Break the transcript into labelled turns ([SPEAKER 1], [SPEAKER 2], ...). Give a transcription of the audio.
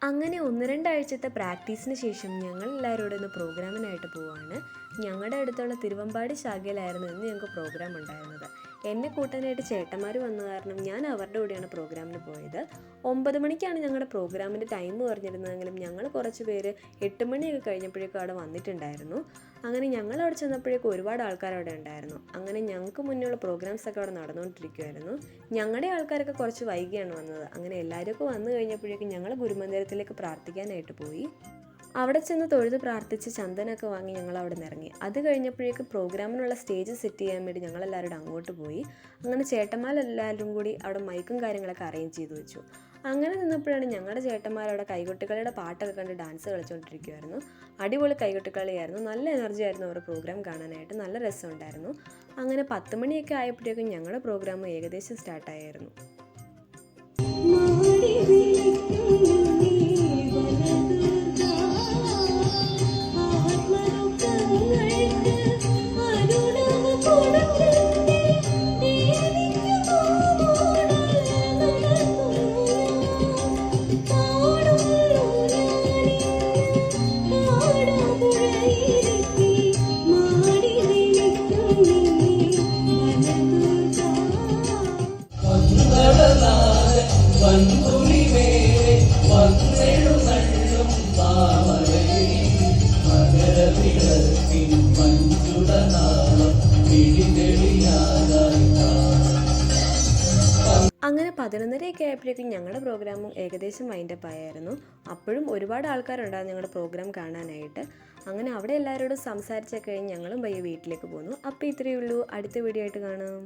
[SPEAKER 1] അങ്ങനെ 1-2 ആഴ്ചത്തെ പ്രാക്ടീസിന് ശേഷം ഞങ്ങൾ എല്ലാവരും കൂടെ ഒന്ന് പ്രോഗ്രാമിനായിട്ട് പോവാണ്. ഞങ്ങളുടെ അടുത്തുള്ള തിരുവമ്പാടി ശാഖയിലായിരുന്നു ഇന്ന് ഞങ്ങൾക്ക് പ്രോഗ്രാം ഉണ്ടായിരുന്നത്. എന്നെ കൂട്ടാനായിട്ട് ചേട്ടന്മാർ വന്ന കാരണം ഞാൻ അവരുടെ കൂടെയാണ് പ്രോഗ്രാമിന് പോയത്. 9 മണിക്കാണ് ഞങ്ങളുടെ പ്രോഗ്രാമിൻ്റെ ടൈം പറഞ്ഞിരുന്നതെങ്കിലും ഞങ്ങൾ കുറച്ച് പേര് 8 മണിയൊക്കെ കഴിഞ്ഞപ്പോഴേക്കും അവിടെ വന്നിട്ടുണ്ടായിരുന്നു. അങ്ങനെ ഞങ്ങൾ അവിടെ ചെന്നപ്പോഴേക്കും ഒരുപാട് ആൾക്കാർ അവിടെ ഉണ്ടായിരുന്നു. അങ്ങനെ ഞങ്ങൾക്ക് മുന്നേയുള്ള പ്രോഗ്രാംസൊക്കെ അവിടെ നടന്നുകൊണ്ടിരിക്കുമായിരുന്നു. ഞങ്ങളുടെ ആൾക്കാരൊക്കെ കുറച്ച് വൈകിയാണ് വന്നത്. അങ്ങനെ എല്ലാവരും വന്നു കഴിഞ്ഞപ്പോഴേക്കും ഞങ്ങൾ ഗുരുമന്ദിരത്തിലേക്ക് പ്രാർത്ഥിക്കാനായിട്ട് പോയി. അവിടെ ചെന്ന് തൊഴുത് പ്രാർത്ഥിച്ച് ചന്ദനമൊക്കെ വാങ്ങി ഞങ്ങൾ അവിടെ നിന്ന് ഇറങ്ങി. അത് കഴിഞ്ഞപ്പോഴേക്കും പ്രോഗ്രാമിനുള്ള സ്റ്റേജ് സെറ്റ് ചെയ്യാൻ വേണ്ടി ഞങ്ങളെല്ലാവരും അങ്ങോട്ട് പോയി. അങ്ങനെ ചേട്ടന്മാരെല്ലാവരും കൂടി അവിടെ മൈക്കും കാര്യങ്ങളൊക്കെ അറേഞ്ച് ചെയ്ത് വെച്ചു. അങ്ങനെ നിന്നപ്പോഴാണ് ഞങ്ങളുടെ ചേട്ടന്മാരവിടെ കൈകൊട്ടിക്കളിയുടെ പാട്ടൊക്കെ കണ്ട് ഡാൻസ് കളിച്ചുകൊണ്ടിരിക്കുമായിരുന്നു. അടിപൊളി കൈകൊട്ടിക്കളിയായിരുന്നു. നല്ല എനർജി ആയിരുന്നു അവരുടെ പ്രോഗ്രാം കാണാനായിട്ട്. നല്ല രസമുണ്ടായിരുന്നു. അങ്ങനെ 10 മണിയൊക്കെ ആയപ്പോഴേക്കും ഞങ്ങളുടെ പ്രോഗ്രാം ഏകദേശം സ്റ്റാർട്ടായിരുന്നു. അങ്ങനെ 11:30 ആയപ്പോഴേക്കും ഞങ്ങളുടെ പ്രോഗ്രാമും ഏകദേശം വൈൻഡപ്പ് ആയിരുന്നു. അപ്പോഴും ഒരുപാട് ആൾക്കാരുണ്ടായിരുന്നു ഞങ്ങളുടെ പ്രോഗ്രാം കാണാനായിട്ട്. അങ്ങനെ അവിടെ എല്ലാവരോടും സംസാരിച്ചൊക്കെ കഴിഞ്ഞ് ഞങ്ങളും പയ്യെ വീട്ടിലേക്ക് പോന്നു. അപ്പോൾ ഇത്രയേ ഉള്ളൂ. അടുത്ത വീഡിയോ ആയിട്ട് കാണാം.